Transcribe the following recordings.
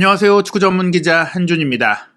안녕하세요. 축구 전문 기자 한준입니다.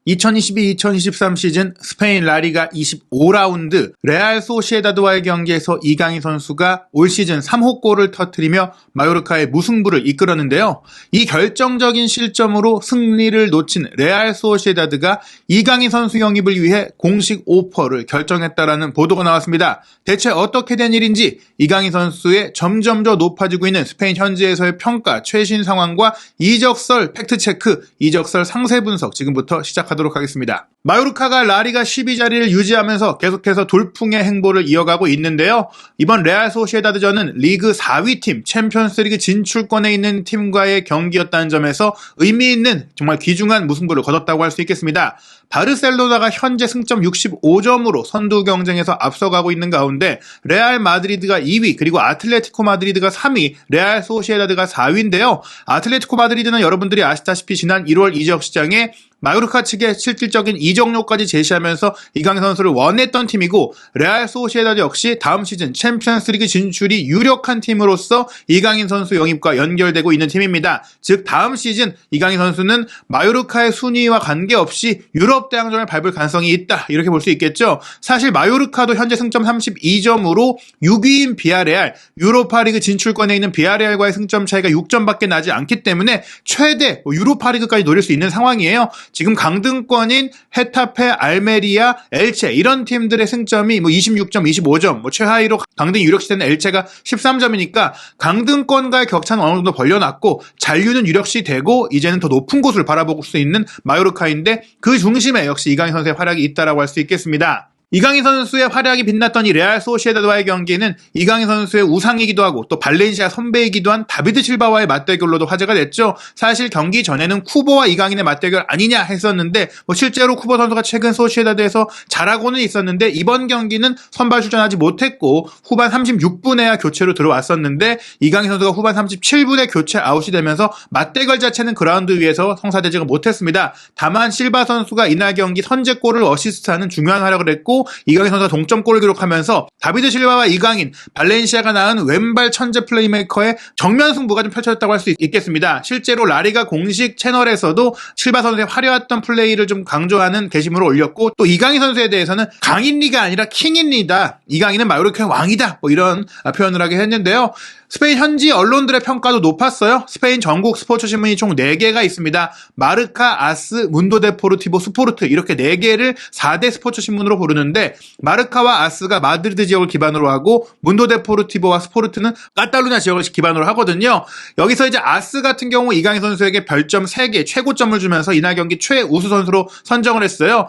2022-2023 시즌 스페인 라리가 25라운드 레알 소시에다드와의 경기에서 이강인 선수가 올 시즌 3호 골을 터뜨리며 마요르카의 무승부를 이끌었는데요. 이 결정적인 실점으로 승리를 놓친 레알 소시에다드가 이강인 선수 영입을 위해 공식 오퍼를 결정했다라는 보도가 나왔습니다. 대체 어떻게 된 일인지 이강인 선수의 점점 더 높아지고 있는 스페인 현지에서의 평가, 최신 상황과 이적설 팩트체크, 이적설 상세 분석 지금부터 시작하도록 하겠습니다. 마요르카가 라리가 12자리를 유지하면서 계속해서 돌풍의 행보를 이어가고 있는데요. 이번 레알 소시에다드전은 리그 4위 팀, 챔피언스리그 진출권에 있는 팀과의 경기였다는 점에서 의미 있는 정말 귀중한 무승부를 거뒀다고 할 수 있겠습니다. 바르셀로나가 현재 승점 65점으로 선두 경쟁에서 앞서가고 있는 가운데 레알 마드리드가 2위, 그리고 아틀레티코 마드리드가 3위, 레알 소시에다드가 4위인데요. 아틀레티코 마드리드는 여러분들이 아시다시피 지난 1월 이적 시장에 마요르카 측에 실질적인 이적료까지 제시하면서 이강인 선수를 원했던 팀이고, 레알 소시에다드 역시 다음 시즌 챔피언스리그 진출이 유력한 팀으로서 이강인 선수 영입과 연결되고 있는 팀입니다. 즉 다음 시즌 이강인 선수는 마요르카의 순위와 관계없이 유럽 대항전을 밟을 가능성이 있다, 이렇게 볼 수 있겠죠. 사실 마요르카도 현재 승점 32점으로 6위인 비아레알, 유로파리그 진출권에 있는 비아레알과의 승점 차이가 6점밖에 나지 않기 때문에 최대 유로파리그까지 노릴 수 있는 상황이에요. 지금 강등권인 헤타페, 알메리아, 엘체 이런 팀들의 승점이 26점, 25점, 최하위로 강등 유력시되는 엘체가 13점이니까 강등권과의 격차는 어느 정도 벌려놨고 잔류는 유력시 되고 이제는 더 높은 곳을 바라볼 수 있는 마요르카인데, 그 중심에 역시 이강인 선수의 활약이 있다라고 할 수 있겠습니다. 이강인 선수의 활약이 빛났던 이 레알 소시에다드와의 경기는 이강인 선수의 우상이기도 하고 또 발렌시아 선배이기도 한 다비드 실바와의 맞대결로도 화제가 됐죠. 사실 경기 전에는 쿠보와 이강인의 맞대결 아니냐 했었는데 실제로 쿠보 선수가 최근 소시에다드에서 잘하고는 있었는데 이번 경기는 선발 출전하지 못했고 후반 36분에야 교체로 들어왔었는데 이강인 선수가 후반 37분에 교체 아웃이 되면서 맞대결 자체는 그라운드 위에서 성사되지가 못했습니다. 다만 실바 선수가 이날 경기 선제골을 어시스트하는 중요한 활약을 했고, 이강인 선수가 동점골을 기록하면서 다비드 실바와 이강인, 발렌시아가 낳은 왼발 천재 플레이메이커의 정면 승부가 좀 펼쳐졌다고 할 수 있겠습니다. 실제로 라리가 공식 채널에서도 실바 선수의 화려했던 플레이를 좀 강조하는 게시물을 올렸고, 또 이강인 선수에 대해서는 강인리가 아니라 킹인리다, 이강인은 마요르카의 왕이다, 이런 표현을 하게 했는데요. 스페인 현지 언론들의 평가도 높았어요. 스페인 전국 스포츠 신문이 총 4개가 있습니다. 마르카, 아스, 문도 데포르티보, 스포르트, 이렇게 4개를 4대 스포츠 신문으로 부르는데, 마르카와 아스가 마드리드 지역을 기반으로 하고 문도 데포르티보와 스포르트는 카탈루냐 지역을 기반으로 하거든요. 여기서 이제 아스 같은 경우 이강인 선수에게 별점 3개, 최고점을 주면서 이날 경기 최우수 선수로 선정을 했어요.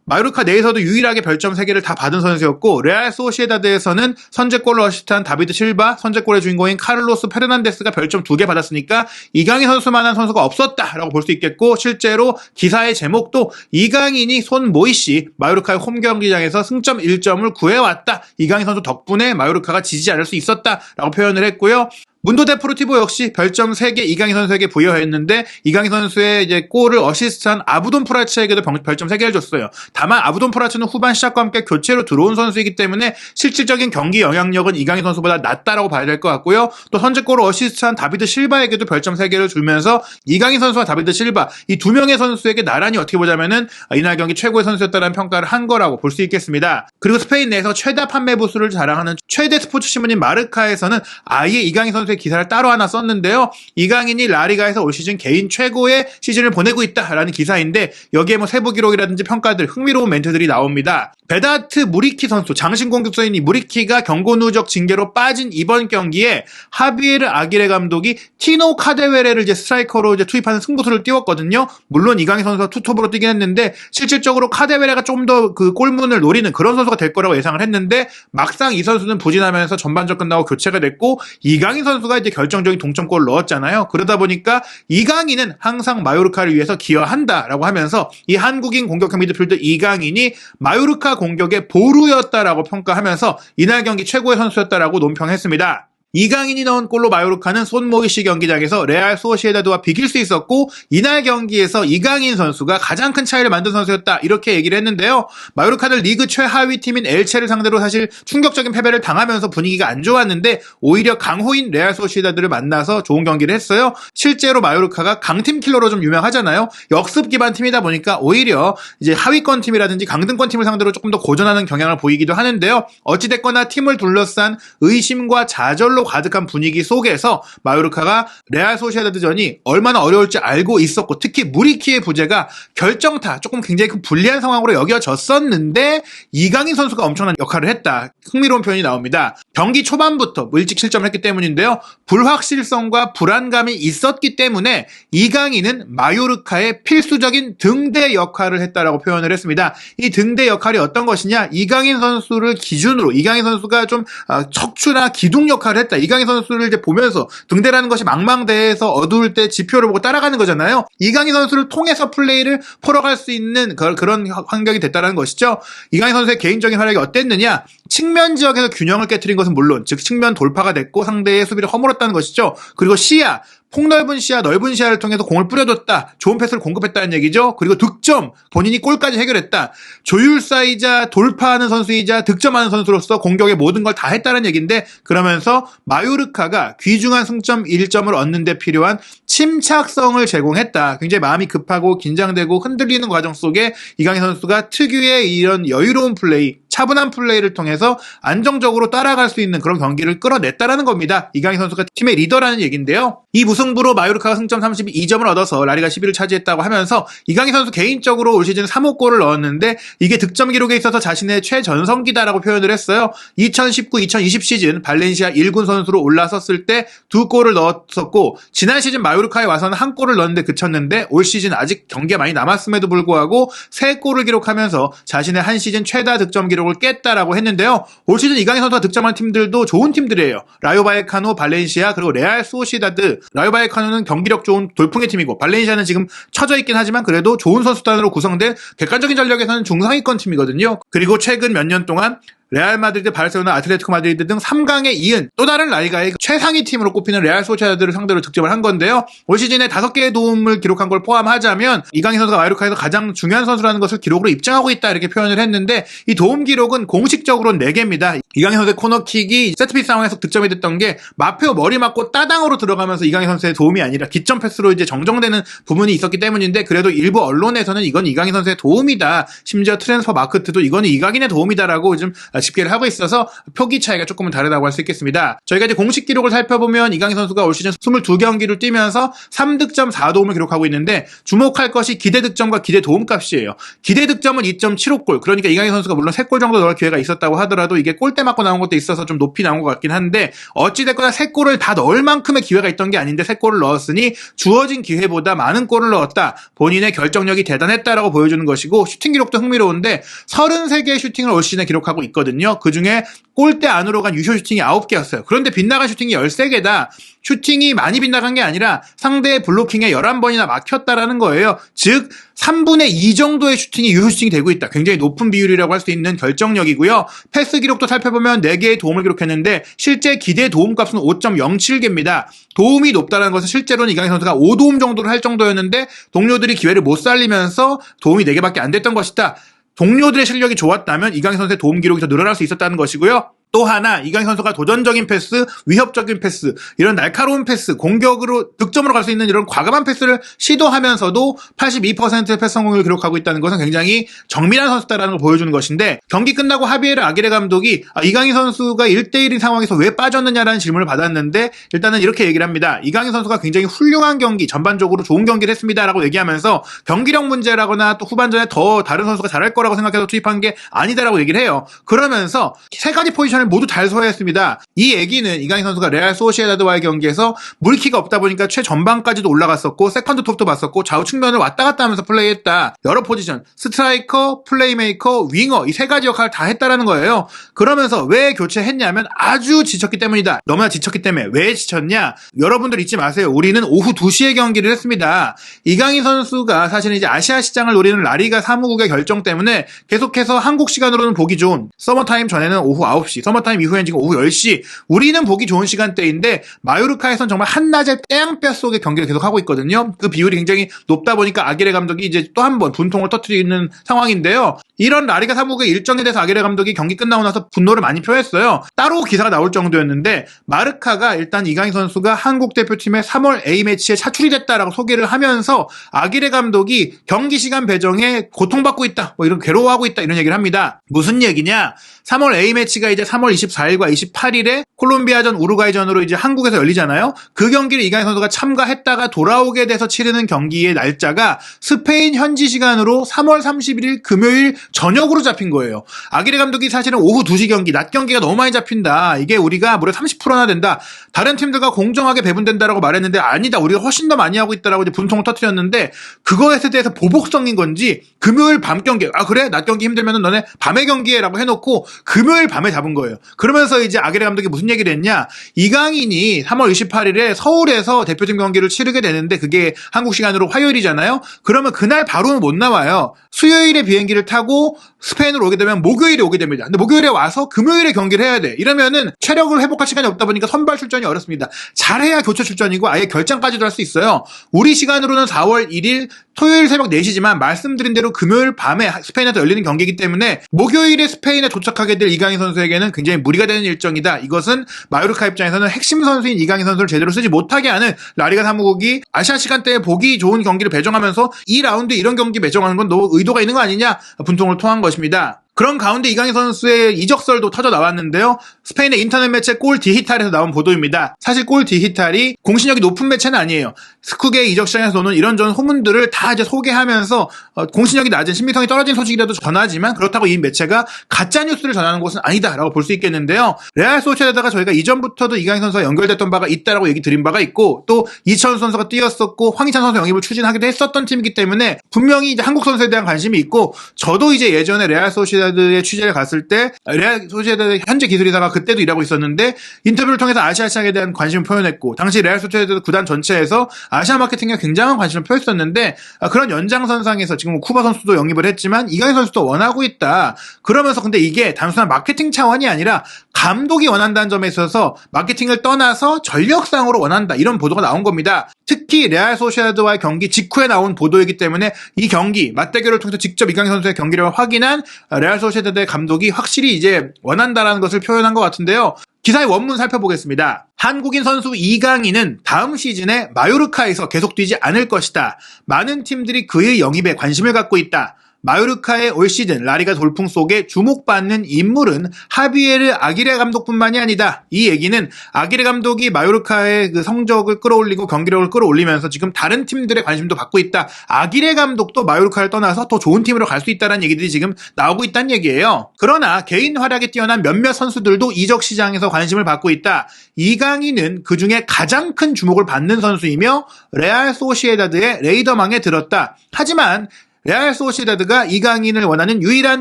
마요르카 내에서도 유일하게 별점 3개를 다 받은 선수였고, 레알 소시에다드에서는 선제골을 어시스트한 다비드 실바, 선제골의 주인공인 카를로스 페르난데스가 별점 2개 받았으니까 이강인 선수만한 선수가 없었다라고 볼 수 있겠고, 실제로 기사의 제목도 이강인이 손모이씨 마요르카의 홈 경기장에서 승점 1점을 구해왔다, 이강인 선수 덕분에 마요르카가 지지 않을 수 있었다라고 표현을 했고요. 문도 데포르티보 역시 별점 3개 이강인 선수에게 부여했는데, 이강인 선수의 이제 골을 어시스트한 아부돈 프라츠에게도 별점 3개를 줬어요. 다만 아부돈 프라츠는 후반 시작과 함께 교체로 들어온 선수이기 때문에 실질적인 경기 영향력은 이강인 선수보다 낮다라고 봐야 될 것 같고요. 또 선제골을 어시스트한 다비드 실바에게도 별점 3개를 주면서 이강인 선수와 다비드 실바, 이 두 명의 선수에게 나란히 어떻게 보자면은 이날 경기 최고의 선수였다는 평가를 한 거라고 볼 수 있겠습니다. 그리고 스페인 내에서 최다 판매 부수를 자랑하는 최대 스포츠 신문인 마르카에서는 아예 이강인 선수 기사를 따로 하나 썼는데요. 이강인이 라리가에서 올 시즌 개인 최고의 시즌을 보내고 있다라는 기사인데, 여기에 세부 기록이라든지 평가들, 흥미로운 멘트들이 나옵니다. 베다트 무리키 선수, 장신 공격수인 이 무리키가 경고 누적 징계로 빠진 이번 경기에 하비에르 아기레 감독이 티노 카데웨레를 이제 스트라이커로 이제 투입하는 승부수를 띄웠거든요. 물론 이강인 선수가 투톱으로 뛰긴 했는데 실질적으로 카데웨레가 좀 더 그 골문을 노리는 그런 선수가 될 거라고 예상을 했는데, 막상 이 선수는 부진하면서 전반전 끝나고 교체가 됐고, 이강인 선수가 이제 결정적인 동점골을 넣었잖아요. 그러다 보니까 이강인은 항상 마요르카를 위해서 기여한다라고 하면서 이 한국인 공격형 미드필더 이강인이 마요르카 공격의 보루였다라고 평가하면서 이날 경기 최고의 선수였다라고 논평했습니다. 이강인이 넣은 골로 마요르카는 손모이시 경기장에서 레알 소시에다드와 비길 수 있었고 이날 경기에서 이강인 선수가 가장 큰 차이를 만든 선수였다 이렇게 얘기를 했는데요. 마요르카는 리그 최하위 팀인 엘체를 상대로 사실 충격적인 패배를 당하면서 분위기가 안 좋았는데 오히려 강호인 레알 소시에다드를 만나서 좋은 경기를 했어요. 실제로 마요르카가 강팀 킬러로 좀 유명하잖아요. 역습 기반 팀이다 보니까 오히려 이제 하위권 팀이라든지 강등권 팀을 상대로 조금 더 고전하는 경향을 보이기도 하는데요. 어찌됐거나 팀을 둘러싼 의심과 좌절로 가득한 분위기 속에서 마요르카가 레알 소시에다드전이 얼마나 어려울지 알고 있었고 특히 무리키의 부재가 결정타 조금 굉장히 큰 불리한 상황으로 여겨졌었는데 이강인 선수가 엄청난 역할을 했다. 흥미로운 표현이 나옵니다. 경기 초반부터 일찍 실점을 했기 때문인데요. 불확실성과 불안감이 있었기 때문에 이강인은 마요르카의 필수적인 등대 역할을 했다라고 표현을 했습니다. 이 등대 역할이 어떤 것이냐? 이강인 선수를 기준으로 이강인 선수가 좀 척추나 기둥 역할을 했다. 이강인 선수를 이제 보면서 등대라는 것이 망망대해에서 어두울 때 지표를 보고 따라가는 거잖아요. 이강인 선수를 통해서 플레이를 풀어갈 수 있는 그런 환경이 됐다는 것이죠. 이강인 선수의 개인적인 활약이 어땠느냐? 측면 지역에서 균형을 깨트린 것은 물론 즉 측면 돌파가 됐고 상대의 수비를 허물었다는 것이죠. 그리고 시야 폭넓은 시야, 넓은 시야를 통해서 공을 뿌려줬다. 좋은 패스를 공급했다는 얘기죠. 그리고 득점, 본인이 골까지 해결했다. 조율사이자 돌파하는 선수이자 득점하는 선수로서 공격의 모든 걸 다 했다는 얘기인데 그러면서 마요르카가 귀중한 승점 1점을 얻는 데 필요한 침착성을 제공했다. 굉장히 마음이 급하고 긴장되고 흔들리는 과정 속에 이강인 선수가 특유의 이런 여유로운 플레이, 차분한 플레이를 통해서 안정적으로 따라갈 수 있는 그런 경기를 끌어냈다라는 겁니다. 이강인 선수가 팀의 리더라는 얘기인데요. 이 무승부로 마요르카가 승점 32점을 얻어서 라리가 10위를 차지했다고 하면서 이강인 선수 개인적으로 올 시즌 3호 골을 넣었는데 이게 득점 기록에 있어서 자신의 최전성기다라고 표현을 했어요. 2019-2020 시즌 발렌시아 1군 선수로 올라섰을 때 2골을 넣었었고 지난 시즌 마요르카에 와서는 1골을 넣었는데 그쳤는데 올 시즌 아직 경기가 많이 남았음에도 불구하고 3골을 기록하면서 자신의 한 시즌 최다 득점 기록을 깼다라고 했는데요. 올 시즌 이강인 선수가 득점한 팀들도 좋은 팀들이에요. 라요 바이에카노, 발렌시아 그리고 레알 소시다드. 라요 바이에카노는 경기력 좋은 돌풍의 팀이고 발렌시아는 지금 처져 있긴 하지만 그래도 좋은 선수단으로 구성된 객관적인 전력에서는 중상위권 팀이거든요. 그리고 최근 몇 년 동안 레알 마드리드, 바르셀로나, 아틀레티코 마드리드 등 3강에 이은 또 다른 라리가의 최상위 팀으로 꼽히는 레알 소시에다드를 상대로 득점을 한 건데요. 올 시즌에 5개의 도움을 기록한 걸 포함하자면 이강인 선수가 마요르카에서 가장 중요한 선수라는 것을 기록으로 입증하고 있다 이렇게 표현을 했는데 이 도움 기록은 공식적으로는 4개입니다. 이강인 선수의 코너킥이 세트피스 상황에서 득점이 됐던 게 마페오 머리 맞고 따당으로 들어가면서 이강인 선수의 도움이 아니라 기점 패스로 이제 정정되는 부분이 있었기 때문인데 그래도 일부 언론에서는 이건 이강인 선수의 도움이다. 심지어 트랜스퍼 마크트도 이거는 이강인의 도움이다라고 좀 집계를 하고 있어서 표기 차이가 조금은 다르다고 할 수 있겠습니다. 저희가 이제 공식 기록을 살펴보면 이강인 선수가 올 시즌 22경기를 뛰면서 3득점 4도움을 기록하고 있는데 주목할 것이 기대 득점과 기대 도움 값이에요. 기대 득점은 2.75골. 그러니까 이강인 선수가 물론 3골 정도 넣을 기회가 있었다고 하더라도 이게 골대 맞고 나온 것도 있어서 좀 높이 나온 것 같긴 한데 어찌됐거나 3골을 다 넣을 만큼의 기회가 있던 게 아닌데 3골을 넣었으니 주어진 기회보다 많은 골을 넣었다. 본인의 결정력이 대단했다라고 보여주는 것이고 슈팅 기록도 흥미로운데 33개의 슈팅을 올 시즌에 기록하고 있거든요. 그중에 골대 안으로 간 유효 슈팅이 9개였어요. 그런데 빗나간 슈팅이 13개다. 슈팅이 많이 빗나간 게 아니라 상대의 블로킹에 11번이나 막혔다라는 거예요. 즉 3분의 2 정도의 슈팅이 유효 슈팅이 되고 있다. 굉장히 높은 비율이라고 할 수 있는 결정력이고요. 패스 기록도 살펴보면 4개의 도움을 기록했는데 실제 기대 도움값은 5.07개입니다. 도움이 높다는 것은 실제로는 이강인 선수가 5도움 정도를 할 정도였는데 동료들이 기회를 못 살리면서 도움이 4개밖에 안 됐던 것이다. 동료들의 실력이 좋았다면 이강인 선수의 도움 기록이 더 늘어날 수 있었다는 것이고요. 또 하나 이강인 선수가 도전적인 패스, 위협적인 패스, 이런 날카로운 패스, 공격으로 득점으로 갈 수 있는 이런 과감한 패스를 시도하면서도 82%의 패스 성공률을 기록하고 있다는 것은 굉장히 정밀한 선수다라는 걸 보여주는 것인데 경기 끝나고 하비에르 아기레 감독이 이강인 선수가 1대1인 상황에서 왜 빠졌느냐라는 질문을 받았는데 일단은 이렇게 얘기를 합니다. 이강인 선수가 굉장히 훌륭한 경기, 전반적으로 좋은 경기를 했습니다라고 얘기하면서 경기력 문제라거나 또 후반전에 더 다른 선수가 잘할 거라고 생각해서 투입한 게 아니다라고 얘기를 해요. 그러면서 3가지 포지션 모두 잘 소화했습니다. 이 얘기는 이강인 선수가 레알 소시에다드와의 경기에서 물기가 없다 보니까 최전방까지도 올라갔었고 세컨드 톱도 봤었고 좌우 측면을 왔다 갔다 하면서 플레이했다. 여러 포지션, 스트라이커, 플레이메이커, 윙어 이 3가지 역할을 다 했다라는 거예요. 그러면서 왜 교체했냐면 아주 지쳤기 때문이다. 너무나 지쳤기 때문에. 왜 지쳤냐? 여러분들 잊지 마세요. 우리는 오후 2시에 경기를 했습니다. 이강인 선수가 사실은 이제 아시아 시장을 노리는 라리가 사무국의 결정 때문에 계속해서 한국 시간으로는 보기 좋은 서머타임 전에는 오후 9시 서머타임 이후엔 지금 오후 10시 우리는 보기 좋은 시간대인데 마요르카에선 정말 한낮에 태양볕 속에 경기를 계속 하고 있거든요. 그 비율이 굉장히 높다 보니까 아기레 감독이 이제 또 한 번 분통을 터뜨리는 상황인데요. 이런 라리가 사무국의 일정에 대해서 아기레 감독이 경기 끝나고 나서 분노를 많이 표했어요. 따로 기사가 나올 정도였는데 마르카가 일단 이강인 선수가 한국 대표팀의 3월 A매치에 차출이 됐다라고 소개를 하면서 아기레 감독이 경기 시간 배정에 고통받고 있다, 뭐 이런 괴로워하고 있다 이런 얘기를 합니다. 무슨 얘기냐? 3월 A매치가 이제 3월 24일과 28일에 콜롬비아전, 우루과이전으로 이제 한국에서 열리잖아요. 그 경기를 이강인 선수가 참가했다가 돌아오게 돼서 치르는 경기의 날짜가 스페인 현지 시간으로 3월 31일 금요일 저녁으로 잡힌 거예요. 아기레 감독이 사실은 오후 2시 경기, 낮 경기가 너무 많이 잡힌다. 이게 우리가 무려 30%나 된다. 다른 팀들과 공정하게 배분된다라고 말했는데 아니다. 우리가 훨씬 더 많이 하고 있다라고 이제 분통을 터뜨렸는데 그거에 대해서 보복성인 건지 금요일 밤 경기, 아 그래? 낮 경기 힘들면은 너네 밤에 경기해라고 해놓고 금요일 밤에 잡은 거예요. 그러면서 이제 아기레 감독이 무슨 얘기를 했냐? 이강인이 3월 28일에 서울에서 대표팀 경기를 치르게 되는데 그게 한국 시간으로 화요일이잖아요. 그러면 그날 바로는 못 나와요. 수요일에 비행기를 타고 스페인으로 오게 되면 목요일에 오게 됩니다. 근데 목요일에 와서 금요일에 경기를 해야 돼. 이러면은 체력을 회복할 시간이 없다 보니까 선발 출전이 어렵습니다. 잘해야 교체 출전이고 아예 결장까지도 할 수 있어요. 우리 시간으로는 4월 1일 토요일 새벽 4시지만 말씀드린 대로 금요일 밤에 스페인에서 열리는 경기이기 때문에 목요일에 스페인에 도착하게 될 이강인 선수에게는 굉장히 무리가 되는 일정이다. 이것은 마요르카 입장에서는 핵심 선수인 이강인 선수를 제대로 쓰지 못하게 하는 라리가 사무국이 아시아 시간대에 보기 좋은 경기를 배정하면서 2라운드 이런 경기 배정하는 건 너 의도가 있는 거 아니냐? 분통을 토한 것입니다. 그런 가운데 이강인 선수의 이적설도 터져 나왔는데요. 스페인의 인터넷 매체 골 디히탈에서 나온 보도입니다. 사실 골 디히탈이 공신력이 높은 매체는 아니에요. 스쿠게 이적 시장에서 도는 이런저런 소문들을 다 이제 소개하면서 공신력이 낮은 신빙성이 떨어진 소식이라도 전하지만 그렇다고 이 매체가 가짜 뉴스를 전하는 것은 아니다라고 볼 수 있겠는데요. 레알 소시에다가 저희가 이전부터도 이강인 선수와 연결됐던 바가 있다라고 얘기 드린 바가 있고 또 이천수 선수가 뛰었었고 황희찬 선수 영입을 추진하기도 했었던 팀이기 때문에 분명히 이제 한국 선수에 대한 관심이 있고 저도 이제 예전에 레알 소시에다드의 취재를 갔을 때 레알 소시에다드 현재 기술이사가 그때도 일하고 있었는데 인터뷰를 통해서 아시아 시장에 대한 관심을 표현했고 당시 레알 소시에다드 구단 전체에서 아시아 마케팅에 굉장한 관심을 표했었는데 그런 연장선상에서 지금 쿠바 선수도 영입을 했지만 이강인 선수도 원하고 있다. 그러면서 근데 이게 단순한 마케팅 차원이 아니라 감독이 원한다는 점에 있어서 마케팅을 떠나서 전력상으로 원한다. 이런 보도가 나온 겁니다. 특히 레알 소시에다드와의 경기 직후에 나온 보도이기 때문에 이 경기 맞대결을 통해서 직접 이강인 선수의 경기력을 확인한 레알 소시에다드의 감독이 확실히 이제 원한다라는 것을 표현한 것 같은데요. 기사의 원문 살펴보겠습니다. 한국인 선수 이강인은 다음 시즌에 마요르카에서 계속 뛰지 않을 것이다. 많은 팀들이 그의 영입에 관심을 갖고 있다. 마요르카의 올 시즌 라리가 돌풍 속에 주목받는 인물은 하비에르 아기레 감독뿐만이 아니다. 이 얘기는 아기레 감독이 마요르카의 그 성적을 끌어올리고 경기력을 끌어올리면서 지금 다른 팀들의 관심도 받고 있다. 아기레 감독도 마요르카를 떠나서 더 좋은 팀으로 갈 수 있다는 얘기들이 지금 나오고 있다는 얘기예요. 그러나 개인 활약에 뛰어난 몇몇 선수들도 이적 시장에서 관심을 받고 있다. 이강인은 그중에 가장 큰 주목을 받는 선수이며 레알 소시에다드의 레이더망에 들었다. 하지만 레알 소시에다드가 이강인을 원하는 유일한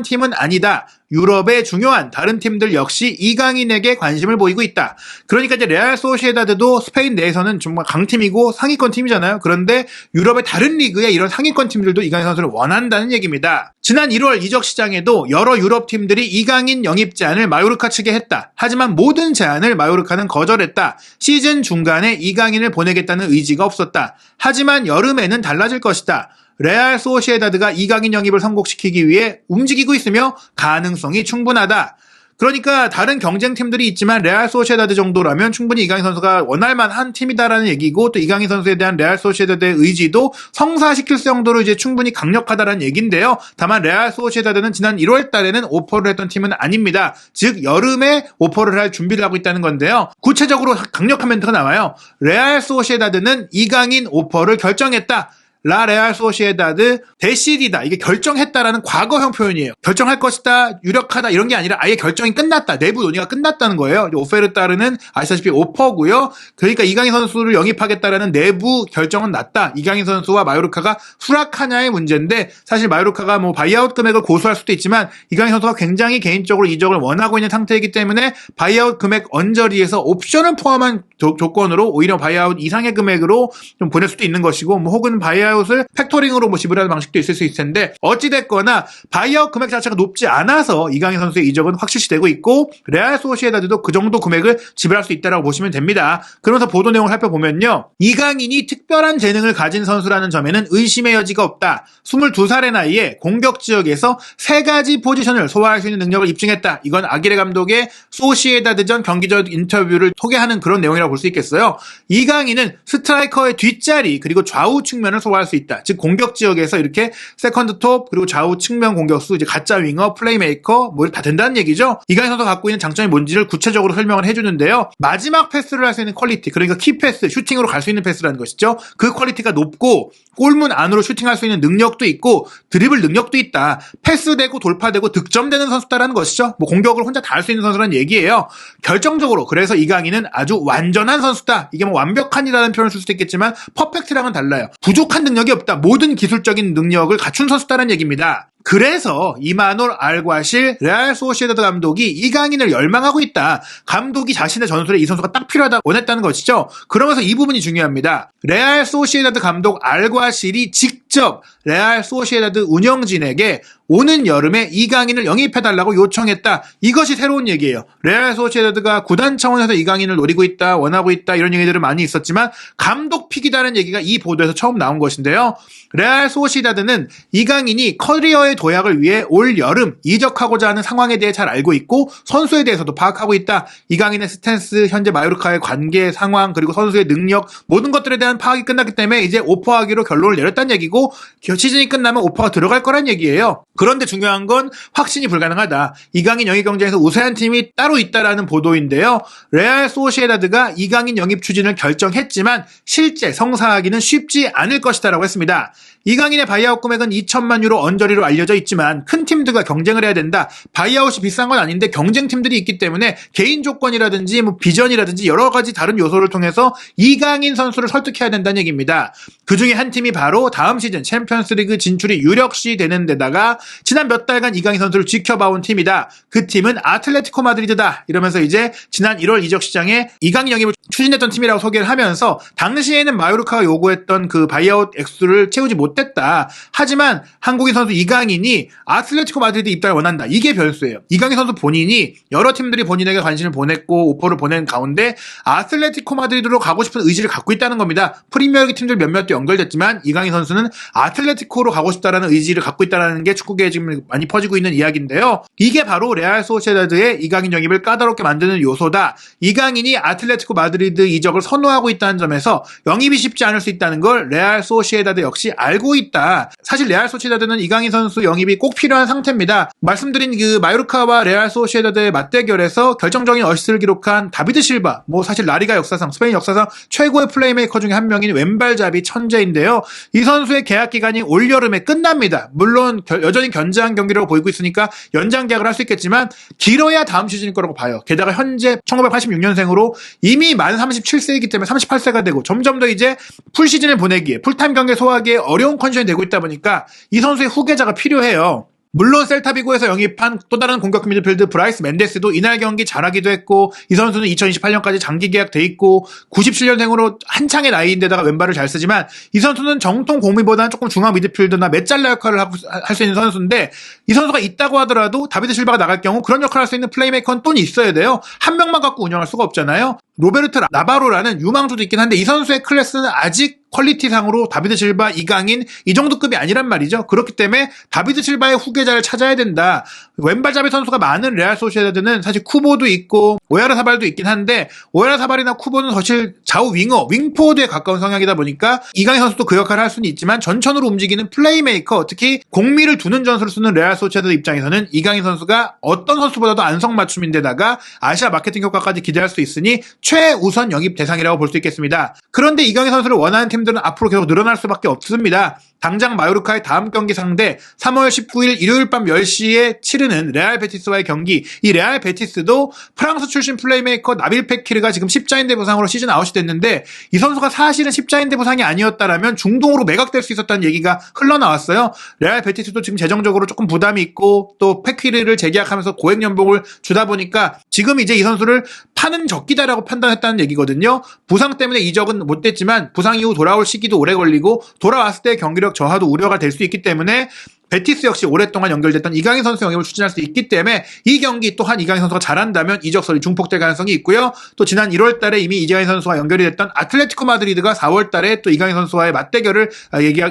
팀은 아니다. 유럽의 중요한 다른 팀들 역시 이강인에게 관심을 보이고 있다. 그러니까 이제 레알 소시에다드도 스페인 내에서는 정말 강팀이고 상위권 팀이잖아요. 그런데 유럽의 다른 리그의 이런 상위권 팀들도 이강인 선수를 원한다는 얘기입니다. 지난 1월 이적 시장에도 여러 유럽 팀들이 이강인 영입 제안을 마요르카 측에 했다. 하지만 모든 제안을 마요르카는 거절했다. 시즌 중간에 이강인을 보내겠다는 의지가 없었다. 하지만 여름에는 달라질 것이다. 레알 소시에다드가 이강인 영입을 성공시키기 위해 움직이고 있으며 가능성이 충분하다. 그러니까 다른 경쟁팀들이 있지만 레알 소시에다드 정도라면 충분히 이강인 선수가 원할 만한 팀이다라는 얘기고 또 이강인 선수에 대한 레알 소시에다드의 의지도 성사시킬 정도로 이제 충분히 강력하다라는 얘기인데요. 다만 레알 소시에다드는 지난 1월 달에는 오퍼를 했던 팀은 아닙니다. 즉 여름에 오퍼를 할 준비를 하고 있다는 건데요. 구체적으로 강력한 멘트가 나와요. 레알 소시에다드는 이강인 오퍼를 결정했다. 라 레알 소시에다드 데시디다. 이게 결정했다라는 과거형 표현이에요. 결정할 것이다, 유력하다 이런 게 아니라 아예 결정이 끝났다. 내부 논의가 끝났다는 거예요. 오페르따르는 아시다시피 오퍼고요. 그러니까 이강인 선수를 영입하겠다라는 내부 결정은 났다. 이강인 선수와 마요르카가 수락하냐의 문제인데 사실 마요르카가 뭐 바이아웃 금액을 고수할 수도 있지만 이강인 선수가 굉장히 개인적으로 이적을 원하고 있는 상태이기 때문에 바이아웃 금액 언저리에서 옵션을 포함한 조건으로 오히려 바이아웃 이상의 금액으로 좀 보낼 수도 있는 것이고 뭐 혹은 바이아웃 바이아웃을 팩토링으로 뭐 지불하는 방식도 있을 수 있을 텐데 어찌됐거나 바이아웃 금액 자체가 높지 않아서 이강인 선수의 이적은 확실시되고 있고 레알 소시에다드도 그 정도 금액을 지불할 수 있다고 보시면 됩니다. 그러면서 보도 내용을 살펴보면요. 이강인이 특별한 재능을 가진 선수라는 점에는 의심의 여지가 없다. 22살의 나이에 공격 지역에서 3가지 포지션을 소화할 수 있는 능력을 입증했다. 이건 아기레 감독의 소시에다드전 경기적 인터뷰를 소개하는 그런 내용이라고 볼 수 있겠어요. 이강인은 스트라이커의 뒷자리 그리고 좌우 측면을 소화할 수 있다. 즉 공격 지역에서 이렇게 세컨드 톱 그리고 좌우 측면 공격수 이제 가짜 윙어 플레이메이커 뭐 다 된다는 얘기죠. 이강인 선수가 갖고 있는 장점이 뭔지를 구체적으로 설명을 해주는데요. 마지막 패스를 할 수 있는 퀄리티 그러니까 키패스 슈팅으로 갈 수 있는 패스라는 것이죠. 그 퀄리티가 높고 골문 안으로 슈팅할 수 있는 능력도 있고 드리블 능력도 있다. 패스되고 돌파되고 득점되는 선수다라는 것이죠. 뭐 공격을 혼자 다 할 수 있는 선수라는 얘기예요. 결정적으로 그래서 이강인은 아주 완전한 선수다. 이게 뭐 완벽한이라는 표현을 쓸 수도 있겠지만 퍼펙트랑은 달라요. 부족한 능력이 없다. 모든 기술적인 능력을 갖춘 선수다라는 얘기입니다. 그래서 이마놀 알과실 레알 소시에다드 감독이 이강인을 열망하고 있다. 감독이 자신의 전술에 이 선수가 딱 필요하다 원했다는 것이죠. 그러면서 이 부분이 중요합니다. 레알 소시에다드 감독 알과실이 직접 레알 소시에다드 운영진에게 오는 여름에 이강인을 영입해달라고 요청했다. 이것이 새로운 얘기예요. 레알 소시에다드가 구단 차원에서 이강인을 노리고 있다, 원하고 있다 이런 얘기들은 많이 있었지만 감독 픽이다는 얘기가 이 보도에서 처음 나온 것인데요. 레알 소시에다드는 이강인이 커리어의 도약을 위해 올 여름 이적하고자 하는 상황에 대해 잘 알고 있고 선수에 대해서도 파악하고 있다. 이강인의 스탠스, 현재 마요르카의 관계 상황 그리고 선수의 능력 모든 것들에 대한 파악이 끝났기 때문에 이제 오퍼하기로 결론을 내렸다는 얘기고 시즌이 끝나면 오퍼가 들어갈 거란 얘기예요. 그런데 중요한 건 확신이 불가능하다. 이강인 영입 경쟁에서 우세한 팀이 따로 있다라는 보도인데요. 레알 소시에다드가 이강인 영입 추진을 결정했지만 실제 성사하기는 쉽지 않을 것이다라고 했습니다. 이강인의 바이아웃 금액은 2천만 유로 언저리로 알려져 있지만 큰 팀들과 경쟁을 해야 된다. 바이아웃이 비싼 건 아닌데 경쟁팀들이 있기 때문에 개인 조건이라든지 뭐 비전이라든지 여러 가지 다른 요소를 통해서 이강인 선수를 설득해야 된다는 얘기입니다. 그중에 한 팀이 바로 다음 시즌 챔피언스리그 진출이 유력시 되는 데다가 지난 몇 달간 이강인 선수를 지켜봐온 팀이다. 그 팀은 아틀레티코 마드리드다. 이러면서 이제 지난 1월 이적 시장에 이강인 영입을 추진했던 팀이라고 소개를 하면서 당시에는 마요르카가 요구했던 그 바이아웃 액수를 채우지 못했다. 하지만 한국인 선수 이강인이 아틀레티코 마드리드 입단을 원한다. 이게 변수예요. 이강인 선수 본인이 여러 팀들이 본인에게 관심을 보냈고 오퍼를 보낸 가운데 아틀레티코 마드리드로 가고 싶은 의지를 갖고 있다는 겁니다. 프리미어리그 팀들 몇몇도 연결됐지만 이강인 선수는 아틀레티코로 가고 싶다라는 의지를 갖고 있다는 게 축구계에 지금 많이 퍼지고 있는 이야기인데요. 이게 바로 레알 소시에다드의 이강인 영입을 까다롭게 만드는 요소다. 이강인이 아틀레티코 마드리드 이적을 선호하고 있다는 점에서 영입이 쉽지 않을 수 있다는 걸 레알 소시에다드 역시 알고 있다. 사실 레알 소시에다드는 이강인 선수 영입이 꼭 필요한 상태입니다. 말씀드린 그 마요르카와 레알 소시에다드의 맞대결에서 결정적인 어시스트를 기록한 다비드 실바, 뭐 사실 라리가 역사상, 스페인 역사상 최고의 플레이메이커 중에 한 명인 왼발잡이 천재인데요. 이 선수의 계약 기간이 올여름에 끝납니다. 물론 여전히 견제한 경기라고 보이고 있으니까 연장 계약을 할 수 있겠지만 길어야 다음 시즌일 거라고 봐요. 게다가 현재 1986년생으로 이미 만 37세이기 때문에 38세가 되고 점점 더 이제 풀시즌을 보내기에 풀타임 경기에 소화하기에 어려운 컨디션이 되고 있다 보니까 이 선수의 후계자가 필요해요. 물론 셀타비고에서 영입한 또 다른 공격 미드필드 브라이스 멘데스도 이날 경기 잘하기도 했고 이 선수는 2028년까지 장기 계약돼 있고 97년생으로 한창의 나이인데다가 왼발을 잘 쓰지만 이 선수는 정통 공미보다는 조금 중앙 미드필더나 맷잘라 역할을 할 수 있는 선수인데 이 선수가 있다고 하더라도 다비드 실바가 나갈 경우 그런 역할을 할 수 있는 플레이메이커는 또 있어야 돼요. 한 명만 갖고 운영할 수가 없잖아요. 로베르트 나바로라는 유망주도 있긴 한데 이 선수의 클래스는 아직 퀄리티상으로 다비드 실바, 이강인 이 정도 급이 아니란 말이죠. 그렇기 때문에 다비드 실바의 후계자를 찾아야 된다. 왼발잡이 선수가 많은 레알 소시에다드는 사실 쿠보도 있고 오야르사발도 있긴 한데 오야르사발이나 쿠보는 사실 좌우 윙어, 윙포드에 가까운 성향이다 보니까 이강인 선수도 그 역할을 할 수는 있지만 전천으로 움직이는 플레이메이커, 특히 공미를 두는 전술을 쓰는 레알 소시에다드 입장에서는 이강인 선수가 어떤 선수보다도 안성맞춤인데다가 아시아 마케팅 효과까지 기대할 수 있으니 최우선 영입 대상이라고 볼 수 있겠습니다. 그런데 이강인 선수를 원하는 팀들은 앞으로 계속 늘어날 수밖에 없습니다. 당장 마요르카의 다음 경기 상대 3월 19일 일요일 밤 10시에 치르는 레알 베티스와의 경기. 이 레알 베티스도 프랑스 출신 플레이메이커 나빌 페키르가 지금 십자인대 부상으로 시즌 아웃이 됐는데 이 선수가 사실은 십자인대 부상이 아니었다라면 중동으로 매각될 수 있었다는 얘기가 흘러나왔어요. 레알 베티스도 지금 재정적으로 조금 부담이 있고 또 페키르를 재계약하면서 고액 연봉을 주다 보니까 지금 이제 이 선수를 파는 적기다라고 판단했다는 얘기거든요. 부상 때문에 이적은 못 됐지만 부상 이후 돌아올 시기도 오래 걸리고 돌아왔을 때 경기력 저하도 우려가 될 수 있기 때문에 베티스 역시 오랫동안 연결됐던 이강인 선수 영입을 추진할 수 있기 때문에 이 경기 또한 이강인 선수가 잘한다면 이적설이 중폭될 가능성이 있고요. 또 지난 1월 달에 이미 이강인 선수와 연결이 됐던 아틀레티코 마드리드가 4월 달에 또 이강인 선수와의 맞대결을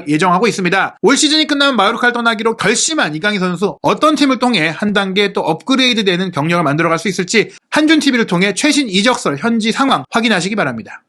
예정하고 있습니다. 올 시즌이 끝나면 마요르카를 떠나기로 결심한 이강인 선수, 어떤 팀을 통해 한 단계 또 업그레이드 되는 경력을 만들어갈 수 있을지 한준TV를 통해 최신 이적설 현지 상황 확인하시기 바랍니다.